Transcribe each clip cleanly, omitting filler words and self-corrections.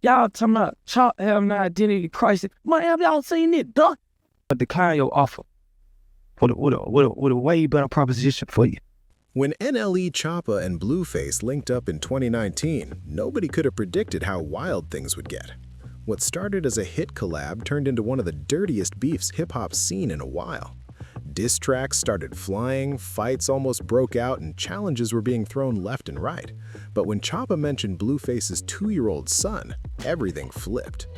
Y'all talking about Chop having an identity crisis. Man, have y'all seen it, duck? But decline your offer with a way better proposition for you. When NLE Choppa and Blueface linked up in 2019, nobody could have predicted how wild things would get. What started as a hit collab turned into one of the dirtiest beefs hip-hop's seen in a while. Diss tracks started flying, fights almost broke out, and challenges were being thrown left and right. But when Choppa mentioned Blueface's 2-year-old son, everything flipped.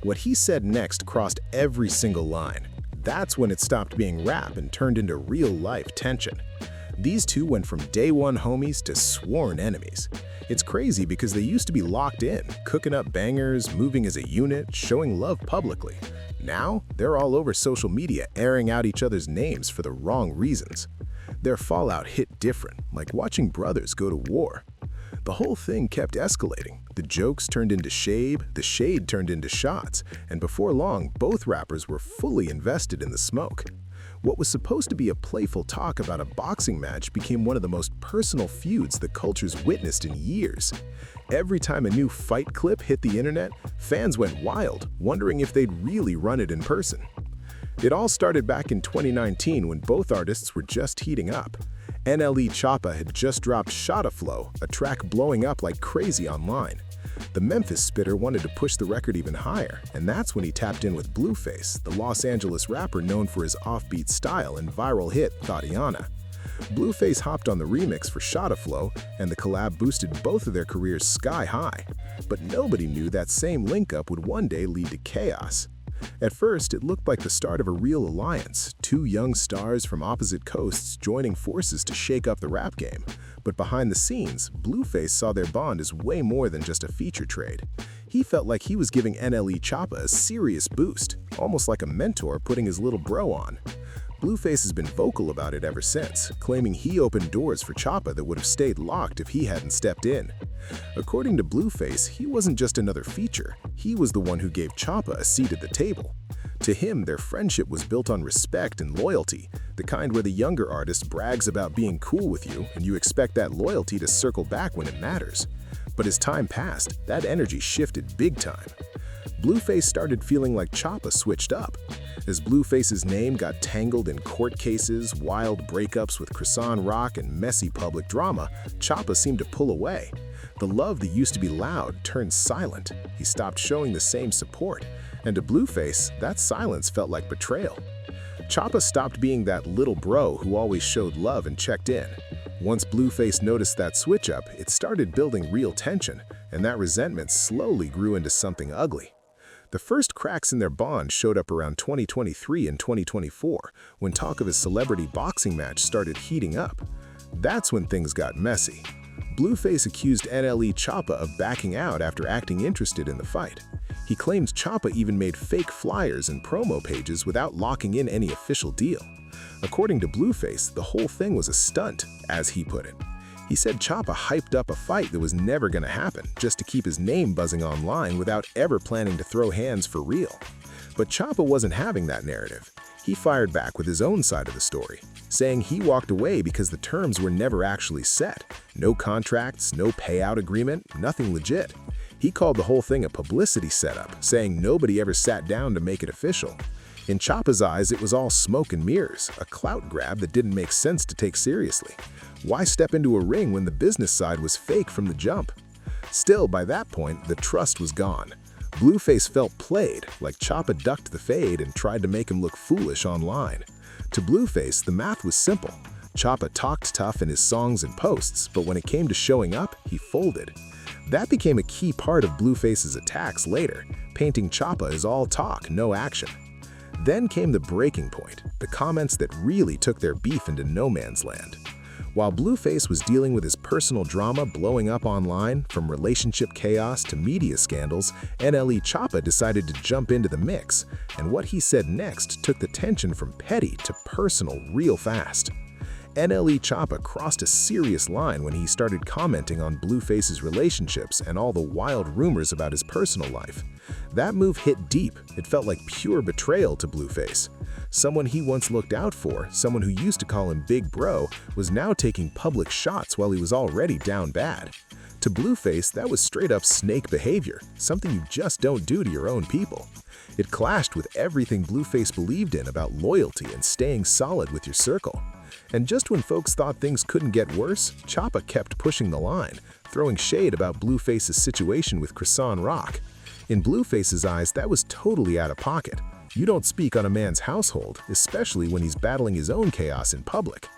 What he said next crossed every single line. That's when it stopped being rap and turned into real-life tension. These two went from day one homies to sworn enemies. It's crazy because they used to be locked in, cooking up bangers, moving as a unit, showing love publicly. Now, they're all over social media airing out each other's names for the wrong reasons. Their fallout hit different, like watching brothers go to war. The whole thing kept escalating. The jokes turned into shade, the shade turned into shots, and before long, both rappers were fully invested in the smoke. What was supposed to be a playful talk about a boxing match became one of the most personal feuds the culture's witnessed in years. Every time a new fight clip hit the internet, fans went wild, wondering if they'd really run it in person. It all started back in 2019 when both artists were just heating up. NLE Choppa had just dropped Shotta Flow, a track blowing up like crazy online. The Memphis spitter wanted to push the record even higher, and that's when he tapped in with Blueface, the Los Angeles rapper known for his offbeat style and viral hit Thotiana. Blueface hopped on the remix for Shotta Flow, and the collab boosted both of their careers sky high. But nobody knew that same link-up would one day lead to chaos. At first, it looked like the start of a real alliance, two young stars from opposite coasts joining forces to shake up the rap game. But behind the scenes, Blueface saw their bond as way more than just a feature trade. He felt like he was giving NLE Choppa a serious boost, almost like a mentor putting his little bro on. Blueface has been vocal about it ever since, claiming he opened doors for Choppa that would have stayed locked if he hadn't stepped in. According to Blueface, he wasn't just another feature, he was the one who gave Choppa a seat at the table. To him, their friendship was built on respect and loyalty, the kind where the younger artist brags about being cool with you and you expect that loyalty to circle back when it matters. But as time passed, that energy shifted big time. Blueface started feeling like Choppa switched up. As Blueface's name got tangled in court cases, wild breakups with Croissant Rock, and messy public drama, Choppa seemed to pull away. The love that used to be loud turned silent. He stopped showing the same support. And to Blueface, that silence felt like betrayal. Choppa stopped being that little bro who always showed love and checked in. Once Blueface noticed that switch-up, it started building real tension, and that resentment slowly grew into something ugly. The first cracks in their bond showed up around 2023 and 2024, when talk of a celebrity boxing match started heating up. That's when things got messy. Blueface accused NLE Choppa of backing out after acting interested in the fight. He claims Choppa even made fake flyers and promo pages without locking in any official deal. According to Blueface, the whole thing was a stunt, as he put it. He said Choppa hyped up a fight that was never going to happen just to keep his name buzzing online without ever planning to throw hands for real. But Choppa wasn't having that narrative. He fired back with his own side of the story, saying he walked away because the terms were never actually set. No contracts, no payout agreement, nothing legit. He called the whole thing a publicity setup, saying nobody ever sat down to make it official. In Choppa's eyes, it was all smoke and mirrors, a clout grab that didn't make sense to take seriously. Why step into a ring when the business side was fake from the jump? Still, by that point, the trust was gone. Blueface felt played, like Choppa ducked the fade and tried to make him look foolish online. To Blueface, the math was simple. Choppa talked tough in his songs and posts, but when it came to showing up, he folded. That became a key part of Blueface's attacks later, painting Choppa as all talk, no action. Then came the breaking point, the comments that really took their beef into no man's land. While Blueface was dealing with his personal drama blowing up online, from relationship chaos to media scandals, NLE Choppa decided to jump into the mix, and what he said next took the tension from petty to personal real fast. NLE Choppa crossed a serious line when he started commenting on Blueface's relationships and all the wild rumors about his personal life. That move hit deep. It felt like pure betrayal to Blueface. Someone he once looked out for, someone who used to call him Big Bro, was now taking public shots while he was already down bad. To Blueface, that was straight up snake behavior, something you just don't do to your own people. It clashed with everything Blueface believed in about loyalty and staying solid with your circle. And just when folks thought things couldn't get worse, Choppa kept pushing the line, throwing shade about Blueface's situation with Croissant Rock. In Blueface's eyes, that was totally out of pocket. You don't speak on a man's household, especially when he's battling his own chaos in public.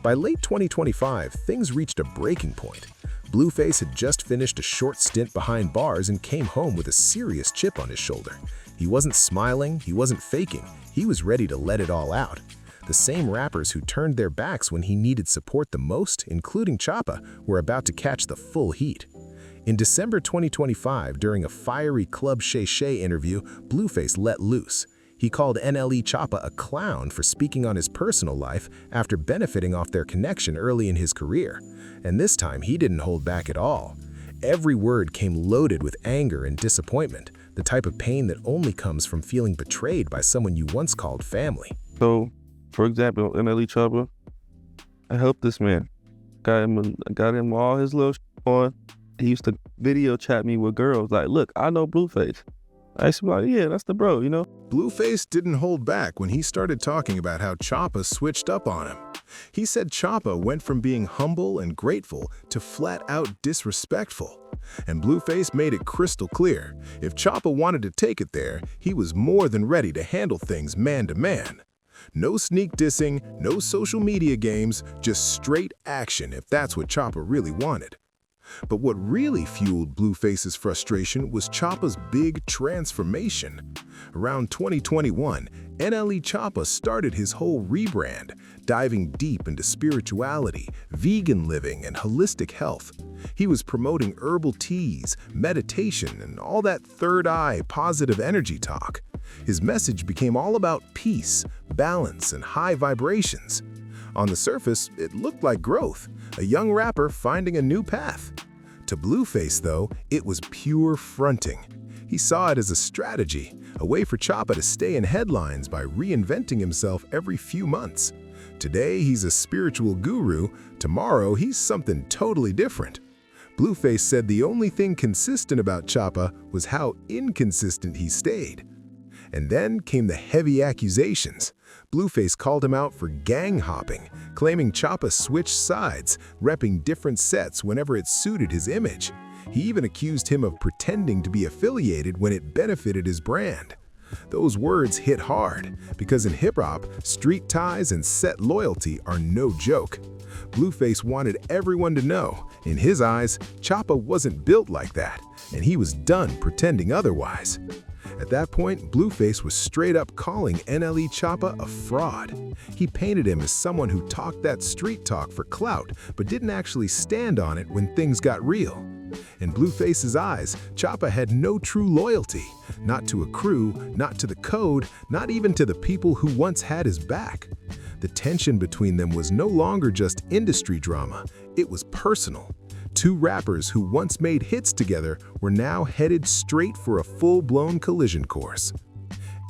By late 2025, things reached a breaking point. Blueface had just finished a short stint behind bars and came home with a serious chip on his shoulder. He wasn't smiling, he wasn't faking, he was ready to let it all out. The same rappers who turned their backs when he needed support the most, including Choppa, were about to catch the full heat. In December 2025, during a fiery Club Shay Shay interview, Blueface let loose. He called NLE Choppa a clown for speaking on his personal life after benefiting off their connection early in his career. And this time, he didn't hold back at all. Every word came loaded with anger and disappointment, the type of pain that only comes from feeling betrayed by someone you once called family. So, for example, NLE Choppa, I helped this man. Got him all his little shit on. He used to video chat me with girls like, look, I know Blueface. I used to be like, yeah, that's the bro, you know? Blueface didn't hold back when he started talking about how Choppa switched up on him. He said Choppa went from being humble and grateful to flat-out disrespectful. And Blueface made it crystal clear, if Choppa wanted to take it there, he was more than ready to handle things man-to-man. No sneak dissing, no social media games, just straight action if that's what Choppa really wanted. But what really fueled Blueface's frustration was Choppa's big transformation. Around 2021, NLE Choppa started his whole rebrand, diving deep into spirituality, vegan living, and holistic health. He was promoting herbal teas, meditation, and all that third eye positive energy talk. His message became all about peace, balance, and high vibrations. On the surface, it looked like growth, a young rapper finding a new path. To Blueface, though, it was pure fronting. He saw it as a strategy, a way for Choppa to stay in headlines by reinventing himself every few months. Today, he's a spiritual guru. Tomorrow, he's something totally different. Blueface said the only thing consistent about Choppa was how inconsistent he stayed. And then came the heavy accusations. Blueface called him out for gang hopping, claiming Choppa switched sides, repping different sets whenever it suited his image. He even accused him of pretending to be affiliated when it benefited his brand. Those words hit hard, because in hip-hop, street ties and set loyalty are no joke. Blueface wanted everyone to know, in his eyes, Choppa wasn't built like that, and he was done pretending otherwise. At that point, Blueface was straight up calling NLE Choppa a fraud. He painted him as someone who talked that street talk for clout, but didn't actually stand on it when things got real. In Blueface's eyes, Choppa had no true loyalty, not to a crew, not to the code, not even to the people who once had his back. The tension between them was no longer just industry drama, it was personal. Two rappers who once made hits together were now headed straight for a full-blown collision course.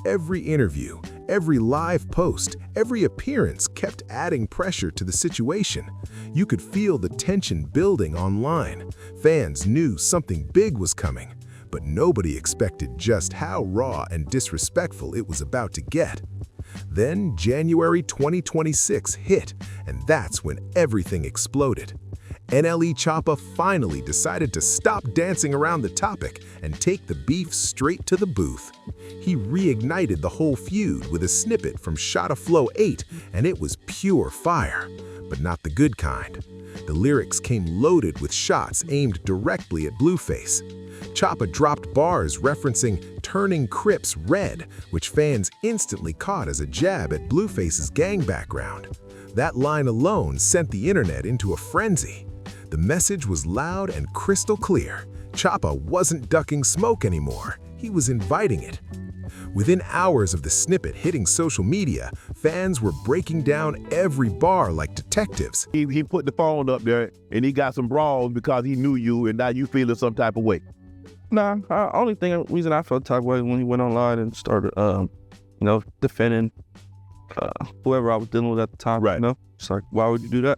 Every interview, every live post, every appearance kept adding pressure to the situation. You could feel the tension building online. Fans knew something big was coming, but nobody expected just how raw and disrespectful it was about to get. Then January 2026 hit, and that's when everything exploded. NLE Choppa finally decided to stop dancing around the topic and take the beef straight to the booth. He reignited the whole feud with a snippet from Shotta Flow 8, and it was pure fire, but not the good kind. The lyrics came loaded with shots aimed directly at Blueface. Choppa dropped bars referencing turning Crips red, which fans instantly caught as a jab at Blueface's gang background. That line alone sent the internet into a frenzy. The message was loud and crystal clear. Choppa wasn't ducking smoke anymore, he was inviting it. Within hours of the snippet hitting social media, fans were breaking down every bar like detectives. He put the phone up there and he got some brawls because he knew you and now you feeling some type of way. Nah, reason I felt type of way when he went online and started, defending whoever I was dealing with at the time. Right. You know, it's like, why would you do that?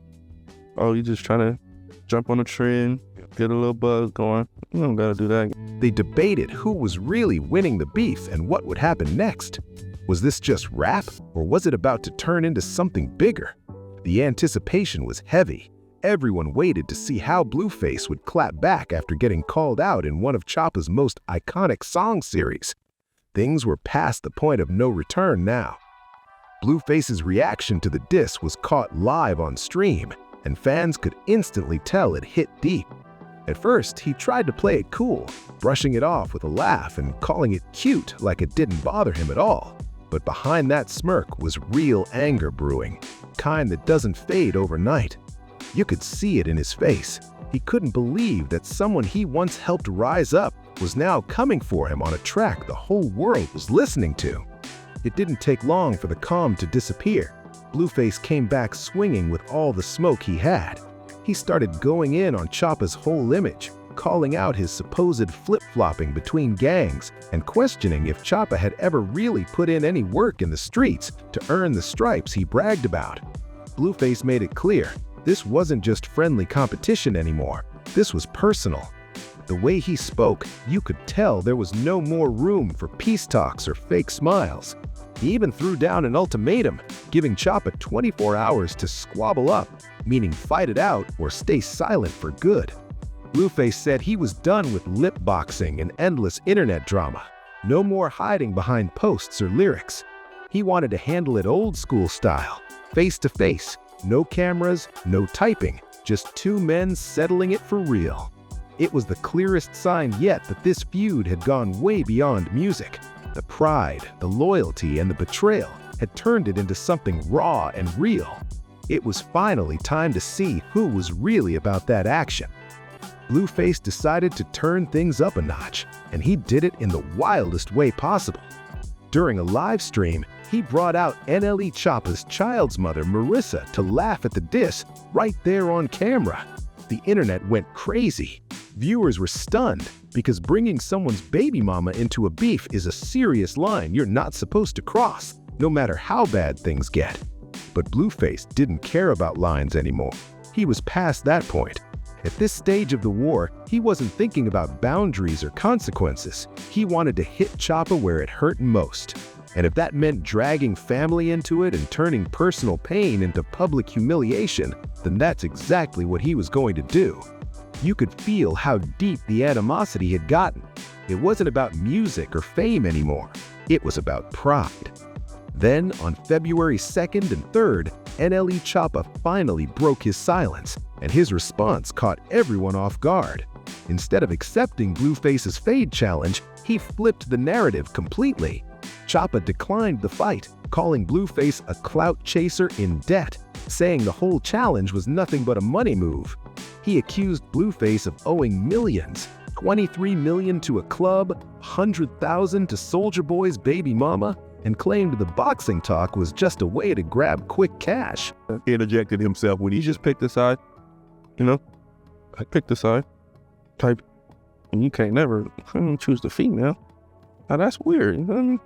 Oh, you just trying to jump on a trend, get a little buzz going. You don't gotta do that. They debated who was really winning the beef and what would happen next. Was this just rap, or was it about to turn into something bigger? The anticipation was heavy. Everyone waited to see how Blueface would clap back after getting called out in one of Choppa's most iconic song series. Things were past the point of no return now. Blueface's reaction to the diss was caught live on stream, and fans could instantly tell it hit deep. At first, he tried to play it cool, brushing it off with a laugh and calling it cute like it didn't bother him at all. But behind that smirk was real anger brewing, kind that doesn't fade overnight. You could see it in his face. He couldn't believe that someone he once helped rise up was now coming for him on a track the whole world was listening to. It didn't take long for the calm to disappear. Blueface came back swinging with all the smoke he had. He started going in on Choppa's whole image, calling out his supposed flip-flopping between gangs and questioning if Choppa had ever really put in any work in the streets to earn the stripes he bragged about. Blueface made it clear, this wasn't just friendly competition anymore. This was personal. The way he spoke, you could tell there was no more room for peace talks or fake smiles. He even threw down an ultimatum, giving Choppa 24 hours to squabble up, meaning fight it out or stay silent for good. Blueface said he was done with lip boxing and endless internet drama. No more hiding behind posts or lyrics. He wanted to handle it old school style, face to face, no cameras, no typing, just two men settling it for real. It was the clearest sign yet that this feud had gone way beyond music. The pride, the loyalty, and the betrayal had turned it into something raw and real. It was finally time to see who was really about that action. Blueface decided to turn things up a notch, and he did it in the wildest way possible. During a live stream, he brought out NLE Choppa's child's mother, Marissa, to laugh at the diss right there on camera. The internet went crazy. Viewers were stunned because bringing someone's baby mama into a beef is a serious line you're not supposed to cross, no matter how bad things get. But Blueface didn't care about lines anymore. He was past that point. At this stage of the war, he wasn't thinking about boundaries or consequences. He wanted to hit Choppa where it hurt most. And if that meant dragging family into it and turning personal pain into public humiliation, then that's exactly what he was going to do. You could feel how deep the animosity had gotten. It wasn't about music or fame anymore. It was about pride. Then, on February 2nd and 3rd, NLE Choppa finally broke his silence, and his response caught everyone off guard. Instead of accepting Blueface's fade challenge, he flipped the narrative completely. Choppa declined the fight, calling Blueface a clout chaser in debt, saying the whole challenge was nothing but a money move. He accused Blueface of owing millions, $23 million to a club, $100,000 to Soulja Boy's baby mama, and claimed the boxing talk was just a way to grab quick cash. Interjected himself when He he just picked a side, you know? I picked a side. Type, and you can't never choose the female. Now that's weird. You know what I mean?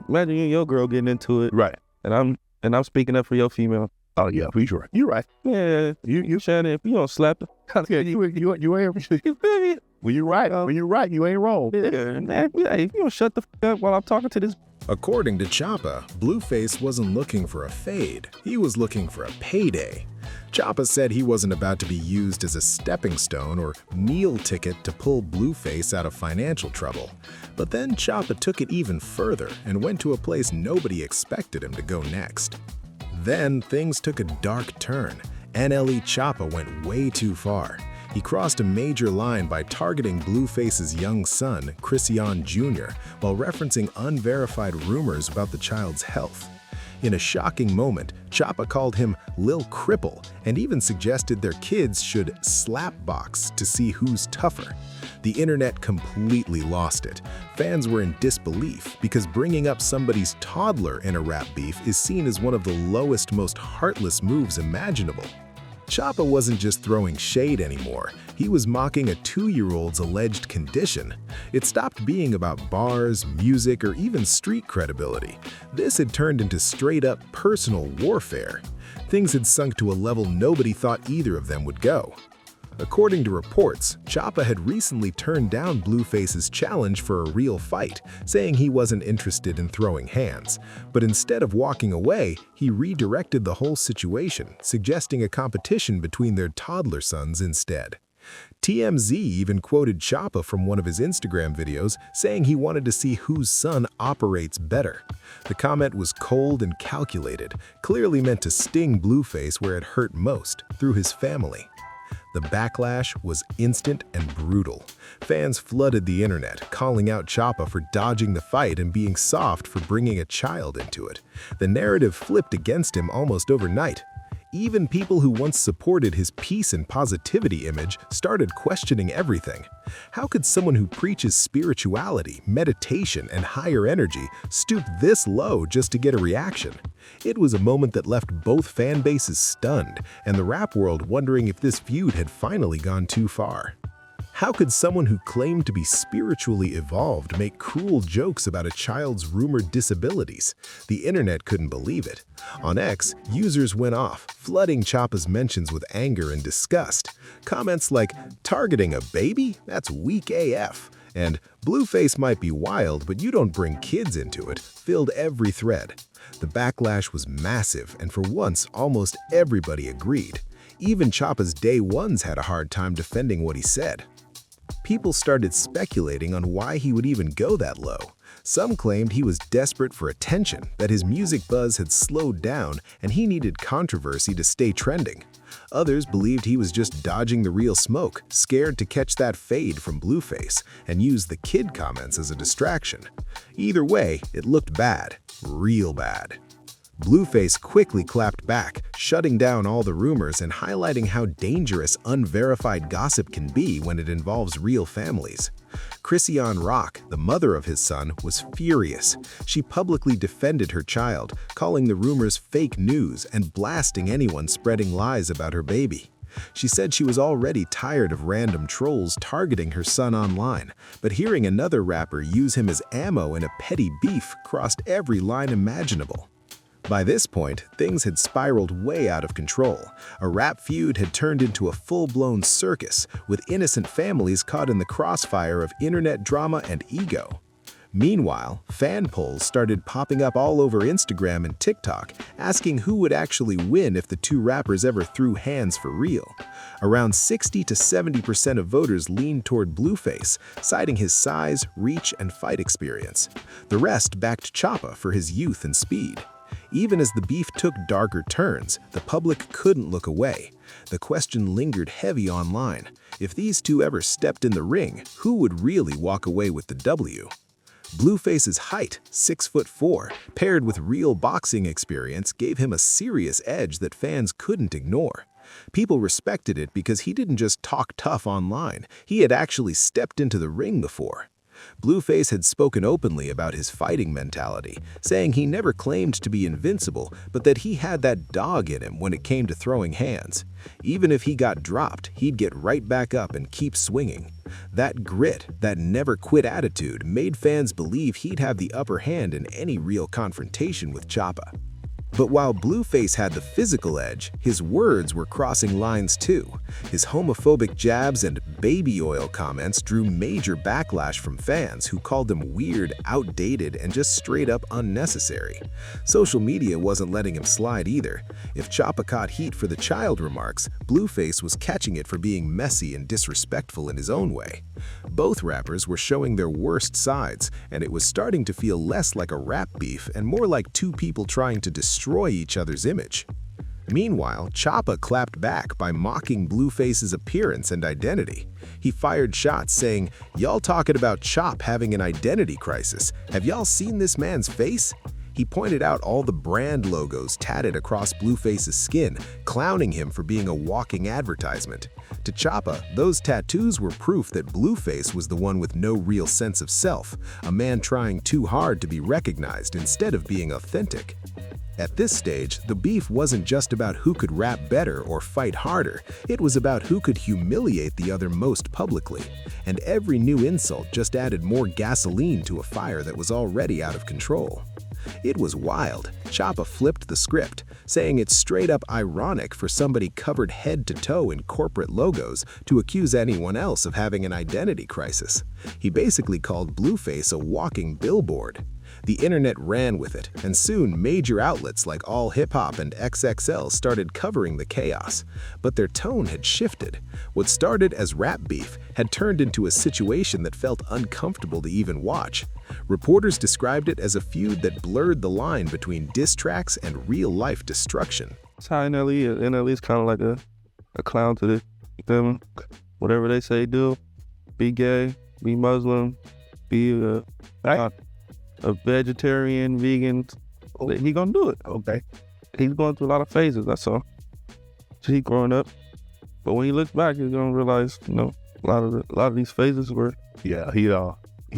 Imagine you and your girl getting into it, right. and I'm speaking up for your female. Oh yeah, he's right. You're right. Yeah, you Shannon, if you don't slap the Yeah, you ain't. When you're right, you ain't wrong. Yeah, man, if you don't shut the f up while I'm talking to this. According to Choppa, Blueface wasn't looking for a fade, he was looking for a payday. Choppa said he wasn't about to be used as a stepping stone or meal ticket to pull Blueface out of financial trouble. But then Choppa took it even further and went to a place nobody expected him to go next. Then things took a dark turn. NLE Choppa went way too far. He crossed a major line by targeting Blueface's young son, Christian Jr., while referencing unverified rumors about the child's health. In a shocking moment, Choppa called him Lil Cripple and even suggested their kids should slap box to see who's tougher. The internet completely lost it. Fans were in disbelief because bringing up somebody's toddler in a rap beef is seen as one of the lowest, most heartless moves imaginable. Choppa wasn't just throwing shade anymore, he was mocking a 2-year-old's alleged condition. It stopped being about bars, music, or even street credibility. This had turned into straight-up personal warfare. Things had sunk to a level nobody thought either of them would go. According to reports, Choppa had recently turned down Blueface's challenge for a real fight, saying he wasn't interested in throwing hands. But instead of walking away, he redirected the whole situation, suggesting a competition between their toddler sons instead. TMZ even quoted Choppa from one of his Instagram videos, saying he wanted to see whose son operates better. The comment was cold and calculated, clearly meant to sting Blueface where it hurt most, through his family. The backlash was instant and brutal. Fans flooded the internet, calling out Choppa for dodging the fight and being soft for bringing a child into it. The narrative flipped against him almost overnight. Even people who once supported his peace and positivity image started questioning everything. How could someone who preaches spirituality, meditation, and higher energy stoop this low just to get a reaction? It was a moment that left both fan bases stunned, and the rap world wondering if this feud had finally gone too far. How could someone who claimed to be spiritually evolved make cruel jokes about a child's rumored disabilities? The internet couldn't believe it. On X, users went off, flooding Choppa's mentions with anger and disgust. Comments like, "Targeting a baby? That's weak AF," and "Blueface might be wild, but you don't bring kids into it," filled every thread. The backlash was massive, and for once, almost everybody agreed. Even Choppa's day ones had a hard time defending what he said. People started speculating on why he would even go that low. Some claimed he was desperate for attention, that his music buzz had slowed down and he needed controversy to stay trending. Others believed he was just dodging the real smoke, scared to catch that fade from Blueface, and used the kid comments as a distraction. Either way, it looked bad, real bad. Blueface quickly clapped back, shutting down all the rumors and highlighting how dangerous unverified gossip can be when it involves real families. Chrisean Rock, the mother of his son, was furious. She publicly defended her child, calling the rumors fake news and blasting anyone spreading lies about her baby. She said she was already tired of random trolls targeting her son online, but hearing another rapper use him as ammo in a petty beef crossed every line imaginable. By this point, things had spiraled way out of control. A rap feud had turned into a full-blown circus, with innocent families caught in the crossfire of internet drama and ego. Meanwhile, fan polls started popping up all over Instagram and TikTok, asking who would actually win if the two rappers ever threw hands for real. Around 60 to 70% of voters leaned toward Blueface, citing his size, reach, and fight experience. The rest backed Choppa for his youth and speed. Even as the beef took darker turns, the public couldn't look away. The question lingered heavy online. If these two ever stepped in the ring, who would really walk away with the W? Blueface's height, 6'4", paired with real boxing experience, gave him a serious edge that fans couldn't ignore. People respected it because he didn't just talk tough online, he had actually stepped into the ring before. Blueface had spoken openly about his fighting mentality, saying he never claimed to be invincible, but that he had that dog in him when it came to throwing hands. Even if he got dropped, he'd get right back up and keep swinging. That grit, that never-quit attitude, made fans believe he'd have the upper hand in any real confrontation with Choppa. But while Blueface had the physical edge, his words were crossing lines too. His homophobic jabs and baby oil comments drew major backlash from fans who called him weird, outdated, and just straight up unnecessary. Social media wasn't letting him slide either. If Choppa caught heat for the child remarks, Blueface was catching it for being messy and disrespectful in his own way. Both rappers were showing their worst sides, and it was starting to feel less like a rap beef and more like two people trying to destroy each other's image. Meanwhile, Choppa clapped back by mocking Blueface's appearance and identity. He fired shots saying, "Y'all talking about Chop having an identity crisis. Have y'all seen this man's face?" He pointed out all the brand logos tatted across Blueface's skin, clowning him for being a walking advertisement. To Choppa, those tattoos were proof that Blueface was the one with no real sense of self, a man trying too hard to be recognized instead of being authentic. At this stage, the beef wasn't just about who could rap better or fight harder, it was about who could humiliate the other most publicly. And every new insult just added more gasoline to a fire that was already out of control. It was wild. Choppa flipped the script, saying it's straight up ironic for somebody covered head to toe in corporate logos to accuse anyone else of having an identity crisis. He basically called Blueface a walking billboard. The internet ran with it, and soon major outlets like All Hip Hop and XXL started covering the chaos. But their tone had shifted. What started as rap beef had turned into a situation that felt uncomfortable to even watch. Reporters described it as a feud that blurred the line between diss tracks and real-life destruction. That's how NLE is kind of like a clown to them. Whatever they say do, be gay, be Muslim, be a vegetarian, vegan, he gonna do it. Okay. He's going through a lot of phases, that's all. So he growing up. But when he looks back, he's gonna realize, a lot of these phases were... Yeah, he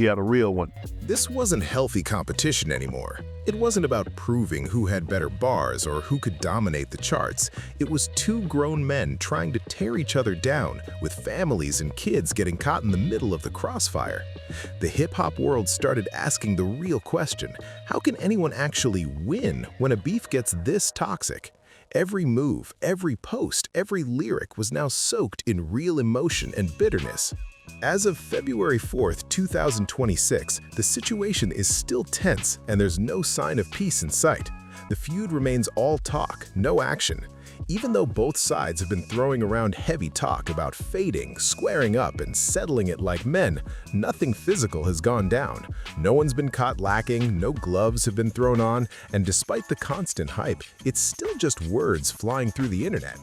had a real one. This wasn't healthy competition anymore. It wasn't about proving who had better bars or who could dominate the charts. It was two grown men trying to tear each other down, with families and kids getting caught in the middle of the crossfire. The hip-hop world started asking the real question: how can anyone actually win when a beef gets this toxic? Every move, every post, every lyric was now soaked in real emotion and bitterness. As of February 4th, 2026, the situation is still tense and there's no sign of peace in sight. The feud remains all talk, no action. Even though both sides have been throwing around heavy talk about fading, squaring up, and settling it like men, nothing physical has gone down. No one's been caught lacking, no gloves have been thrown on, and despite the constant hype, it's still just words flying through the internet.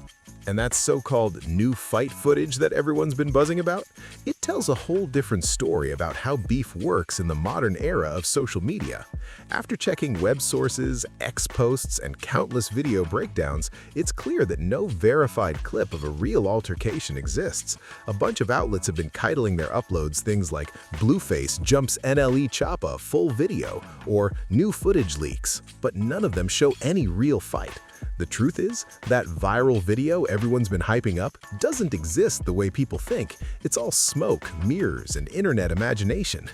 And that so-called new fight footage that everyone's been buzzing about? It tells a whole different story about how beef works in the modern era of social media. After checking web sources, X posts, and countless video breakdowns, it's clear that no verified clip of a real altercation exists. A bunch of outlets have been titling their uploads things like "Blueface jumps NLE Choppa full video" or "new footage leaks," but none of them show any real fight. The truth is, that viral video everyone's been hyping up doesn't exist the way people think. It's all smoke, mirrors, and internet imagination.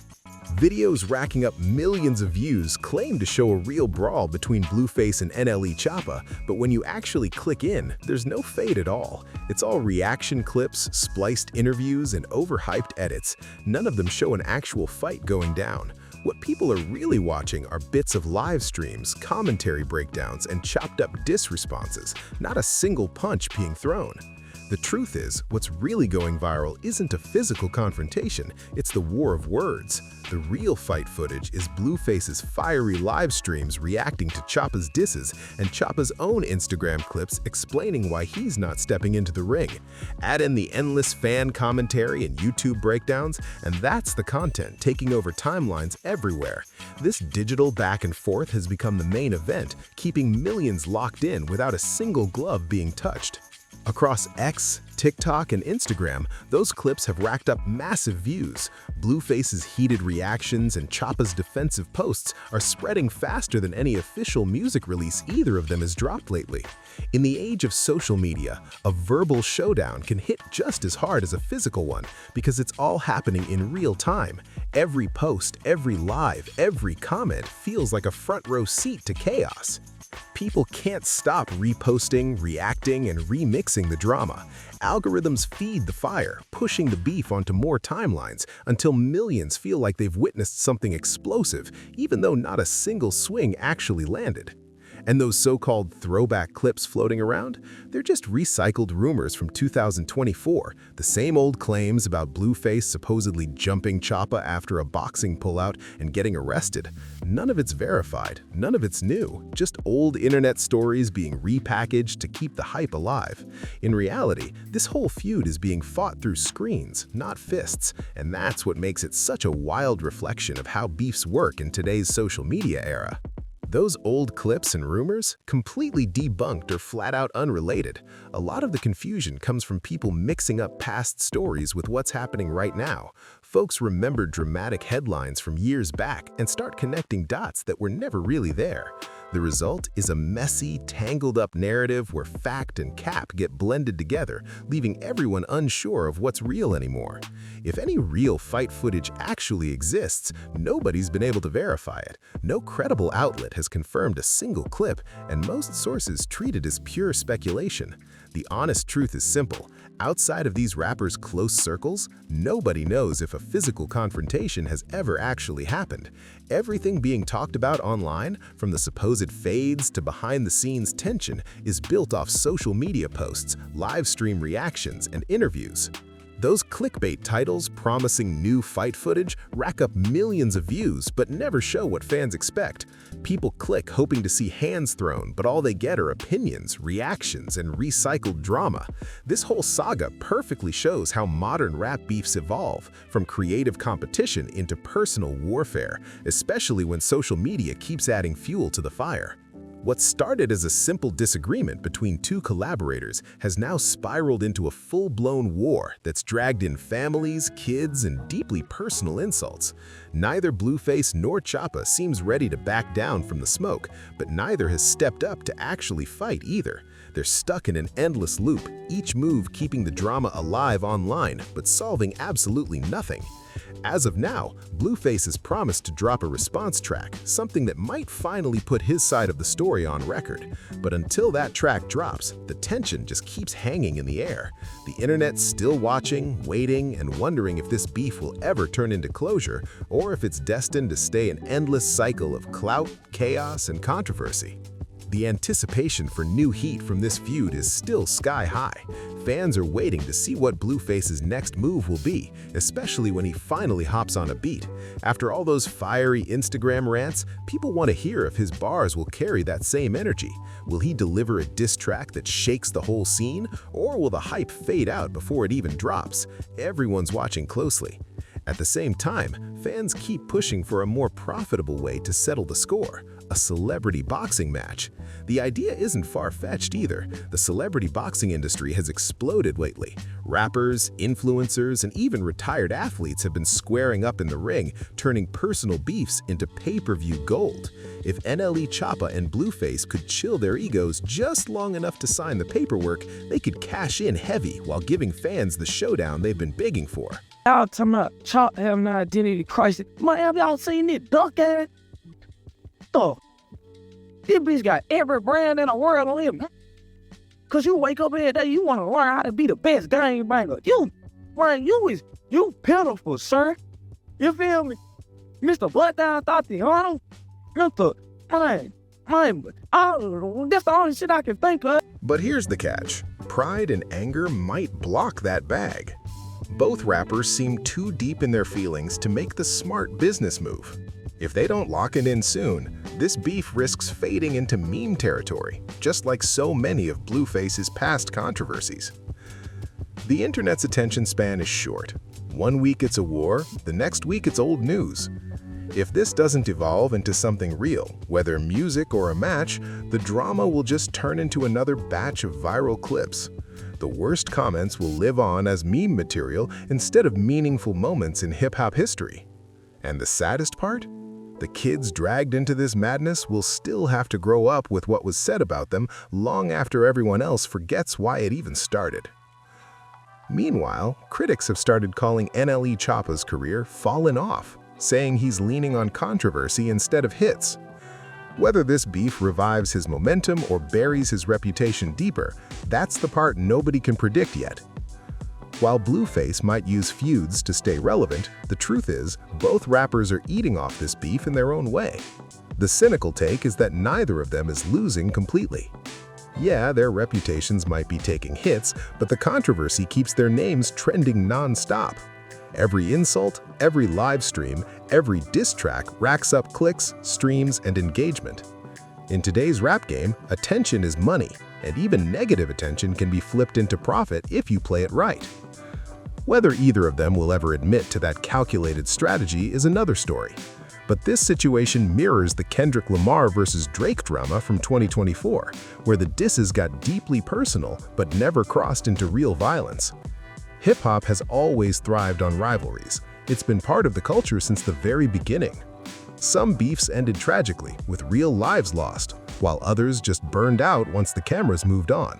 Videos racking up millions of views claim to show a real brawl between Blueface and NLE Choppa, but when you actually click in, there's no fade at all. It's all reaction clips, spliced interviews, and overhyped edits. None of them show an actual fight going down. What people are really watching are bits of live streams, commentary breakdowns, and chopped up diss responses, not a single punch being thrown. The truth is, what's really going viral isn't a physical confrontation, it's the war of words. The real fight footage is Blueface's fiery live streams reacting to Choppa's disses and Choppa's own Instagram clips explaining why he's not stepping into the ring. Add in the endless fan commentary and YouTube breakdowns, and that's the content taking over timelines everywhere. This digital back and forth has become the main event, keeping millions locked in without a single glove being touched. Across X, TikTok, and Instagram, those clips have racked up massive views. Blueface's heated reactions and Choppa's defensive posts are spreading faster than any official music release either of them has dropped lately. In the age of social media, a verbal showdown can hit just as hard as a physical one because it's all happening in real time. Every post, every live, every comment feels like a front row seat to chaos. People can't stop reposting, reacting, and remixing the drama. Algorithms feed the fire, pushing the beef onto more timelines until millions feel like they've witnessed something explosive, even though not a single swing actually landed. And those so-called throwback clips floating around? They're just recycled rumors from 2024, the same old claims about Blueface supposedly jumping Choppa after a boxing pullout and getting arrested. None of it's verified, none of it's new, just old internet stories being repackaged to keep the hype alive. In reality, this whole feud is being fought through screens, not fists, and that's what makes it such a wild reflection of how beefs work in today's social media era. Those old clips and rumors? Completely debunked or flat-out unrelated. A lot of the confusion comes from people mixing up past stories with what's happening right now. Folks remember dramatic headlines from years back and start connecting dots that were never really there. The result is a messy, tangled-up narrative where fact and cap get blended together, leaving everyone unsure of what's real anymore. If any real fight footage actually exists, nobody's been able to verify it. No credible outlet has confirmed a single clip, and most sources treat it as pure speculation. The honest truth is simple. Outside of these rappers' close circles, nobody knows if a physical confrontation has ever actually happened. Everything being talked about online, from the supposed fades to behind-the-scenes tension, is built off social media posts, live stream reactions, and interviews. Those clickbait titles promising new fight footage rack up millions of views but never show what fans expect. People click hoping to see hands thrown, but all they get are opinions, reactions, and recycled drama. This whole saga perfectly shows how modern rap beefs evolve, from creative competition into personal warfare, especially when social media keeps adding fuel to the fire. What started as a simple disagreement between two collaborators has now spiraled into a full-blown war that's dragged in families, kids, and deeply personal insults. Neither Blueface nor Choppa seems ready to back down from the smoke, but neither has stepped up to actually fight either. They're stuck in an endless loop, each move keeping the drama alive online, but solving absolutely nothing. As of now, Blueface has promised to drop a response track, something that might finally put his side of the story on record. But until that track drops, the tension just keeps hanging in the air. The internet's still watching, waiting, and wondering if this beef will ever turn into closure, or if it's destined to stay an endless cycle of clout, chaos, and controversy. The anticipation for new heat from this feud is still sky high. Fans are waiting to see what Blueface's next move will be, especially when he finally hops on a beat. After all those fiery Instagram rants, people want to hear if his bars will carry that same energy. Will he deliver a diss track that shakes the whole scene, or will the hype fade out before it even drops? Everyone's watching closely. At the same time, fans keep pushing for a more profitable way to settle the score: a celebrity boxing match. The idea isn't far-fetched either. The celebrity boxing industry has exploded lately. Rappers, influencers, and even retired athletes have been squaring up in the ring, turning personal beefs into pay-per-view gold. If NLE Choppa and Blueface could chill their egos just long enough to sign the paperwork, they could cash in heavy while giving fans the showdown they've been begging for. Y'all talking about Choppa having an identity crisis. Man, have y'all seen this duck ass? Duh. This bitch got every brand in the world to live. Cause you wake up every day, you want to learn how to be the best game banger. You pitiful, sir. You feel me? Mr. Butt Down Tatiano. That's the only shit I can think of. But here's the catch. Pride and anger might block that bag. Both rappers seem too deep in their feelings to make the smart business move. If they don't lock it in soon, this beef risks fading into meme territory, just like so many of Blueface's past controversies. The internet's attention span is short. One week it's a war, the next week it's old news. If this doesn't evolve into something real, whether music or a match, the drama will just turn into another batch of viral clips. The worst comments will live on as meme material instead of meaningful moments in hip-hop history. And the saddest part? The kids dragged into this madness will still have to grow up with what was said about them long after everyone else forgets why it even started. Meanwhile, critics have started calling NLE Choppa's career fallen off, saying he's leaning on controversy instead of hits. Whether this beef revives his momentum or buries his reputation deeper, that's the part nobody can predict yet. While Blueface might use feuds to stay relevant, the truth is, both rappers are eating off this beef in their own way. The cynical take is that neither of them is losing completely. Yeah, their reputations might be taking hits, but the controversy keeps their names trending non-stop. Every insult, every live stream, every diss track racks up clicks, streams, and engagement. In today's rap game, attention is money, and even negative attention can be flipped into profit if you play it right. Whether either of them will ever admit to that calculated strategy is another story. But this situation mirrors the Kendrick Lamar versus Drake drama from 2024, where the disses got deeply personal but never crossed into real violence. Hip-hop has always thrived on rivalries. It's been part of the culture since the very beginning. Some beefs ended tragically, with real lives lost, while others just burned out once the cameras moved on.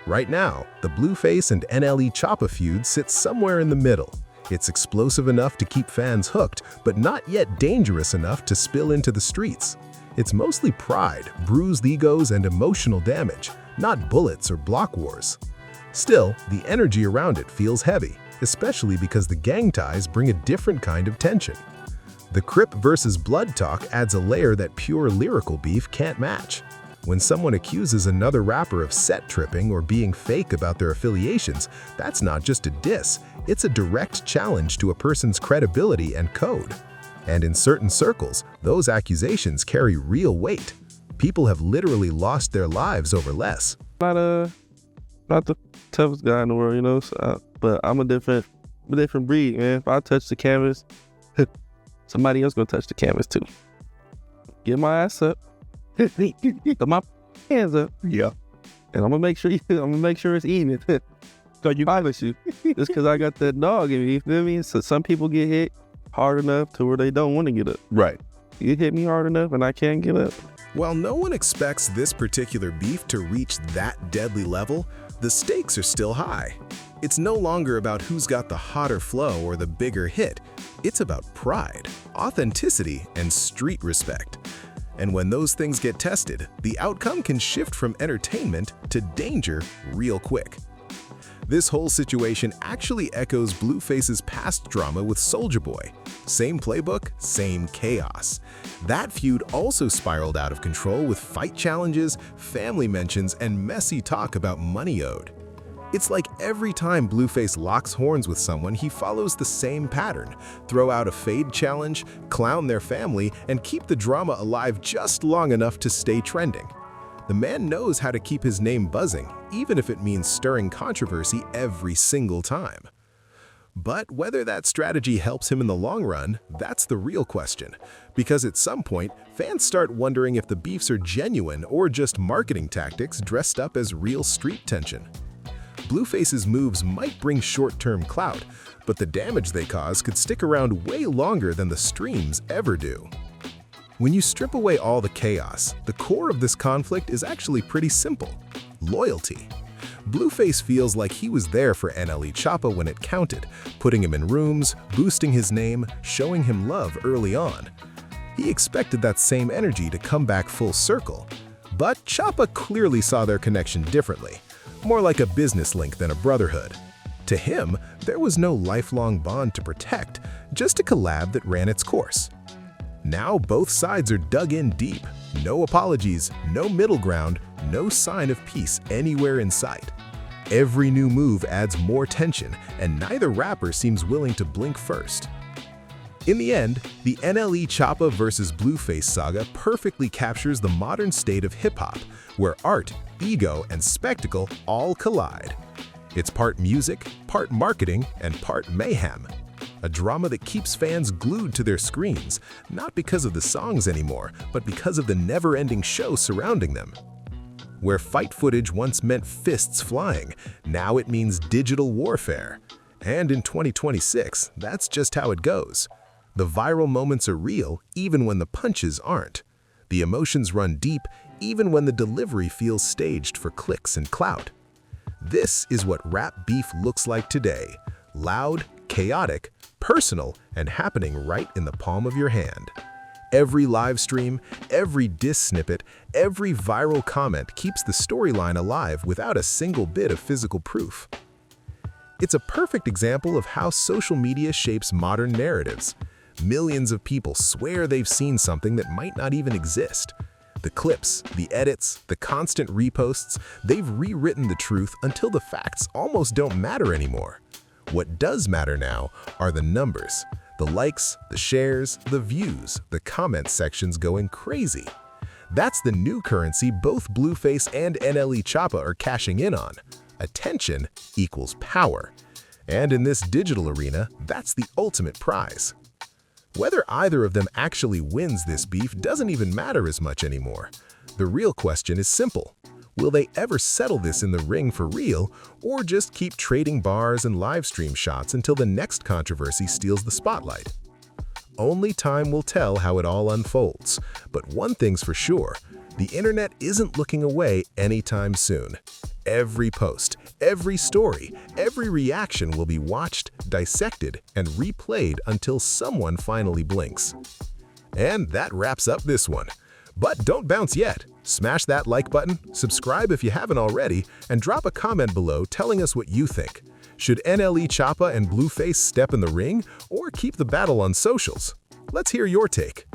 Right now, the Blueface and NLE Choppa feud sits somewhere in the middle. It's explosive enough to keep fans hooked, but not yet dangerous enough to spill into the streets. It's mostly pride, bruised egos, and emotional damage, not bullets or block wars. Still, the energy around it feels heavy, especially because the gang ties bring a different kind of tension. The Crip versus Blood talk adds a layer that pure lyrical beef can't match. When someone accuses another rapper of set tripping or being fake about their affiliations, that's not just a diss, it's a direct challenge to a person's credibility and code. And in certain circles, those accusations carry real weight. People have literally lost their lives over less. Not the toughest guy in the world, you know, but I'm a different breed, man. If I touch the canvas, somebody else gonna touch the canvas too. Get my ass up, put my hands up, Yeah. and I'm gonna make sure it's even. So you promise you, just because I got that dog in me, you feel me? So some people get hit hard enough to where they don't want to get up. Right. You hit me hard enough and I can't get up. While no one expects this particular beef to reach that deadly level, the stakes are still high. It's no longer about who's got the hotter flow or the bigger hit. It's about pride, authenticity, and street respect. And when those things get tested, the outcome can shift from entertainment to danger real quick. This whole situation actually echoes Blueface's past drama with Soulja Boy. Same playbook, same chaos. That feud also spiraled out of control with fight challenges, family mentions, and messy talk about money owed. It's like every time Blueface locks horns with someone, he follows the same pattern: throw out a fade challenge, clown their family, and keep the drama alive just long enough to stay trending. The man knows how to keep his name buzzing, even if it means stirring controversy every single time. But whether that strategy helps him in the long run, that's the real question. Because at some point, fans start wondering if the beefs are genuine or just marketing tactics dressed up as real street tension. Blueface's moves might bring short-term clout, but the damage they cause could stick around way longer than the streams ever do. When you strip away all the chaos, the core of this conflict is actually pretty simple: loyalty. Blueface feels like he was there for NLE Choppa when it counted, putting him in rooms, boosting his name, showing him love early on. He expected that same energy to come back full circle. But Choppa clearly saw their connection differently, more like a business link than a brotherhood. To him, there was no lifelong bond to protect, just a collab that ran its course. Now both sides are dug in deep. No apologies, no middle ground, no sign of peace anywhere in sight. Every new move adds more tension, and neither rapper seems willing to blink first. In the end, the NLE Choppa vs. Blueface saga perfectly captures the modern state of hip-hop, where art, ego, and spectacle all collide. It's part music, part marketing, and part mayhem. A drama that keeps fans glued to their screens, not because of the songs anymore, but because of the never-ending show surrounding them. Where fight footage once meant fists flying, now it means digital warfare. And in 2026, that's just how it goes. The viral moments are real, even when the punches aren't. The emotions run deep, even when the delivery feels staged for clicks and clout. This is what rap beef looks like today: loud, chaotic, personal, and happening right in the palm of your hand. Every live stream, every diss snippet, every viral comment keeps the storyline alive without a single bit of physical proof. It's a perfect example of how social media shapes modern narratives. Millions of people swear they've seen something that might not even exist. The clips, the edits, the constant reposts, they've rewritten the truth until the facts almost don't matter anymore. What does matter now are the numbers, the likes, the shares, the views, the comment sections going crazy. That's the new currency both Blueface and NLE Choppa are cashing in on. Attention equals power. And in this digital arena, that's the ultimate prize. Whether either of them actually wins this beef doesn't even matter as much anymore. The real question is simple: will they ever settle this in the ring for real, or just keep trading bars and live stream shots until the next controversy steals the spotlight? Only time will tell how it all unfolds. But one thing's for sure, the internet isn't looking away anytime soon. Every post, every story, every reaction will be watched, dissected, and replayed until someone finally blinks. And that wraps up this one. But don't bounce yet. Smash that like button, subscribe if you haven't already, and drop a comment below telling us what you think. Should NLE Choppa and Blueface step in the ring, or keep the battle on socials? Let's hear your take.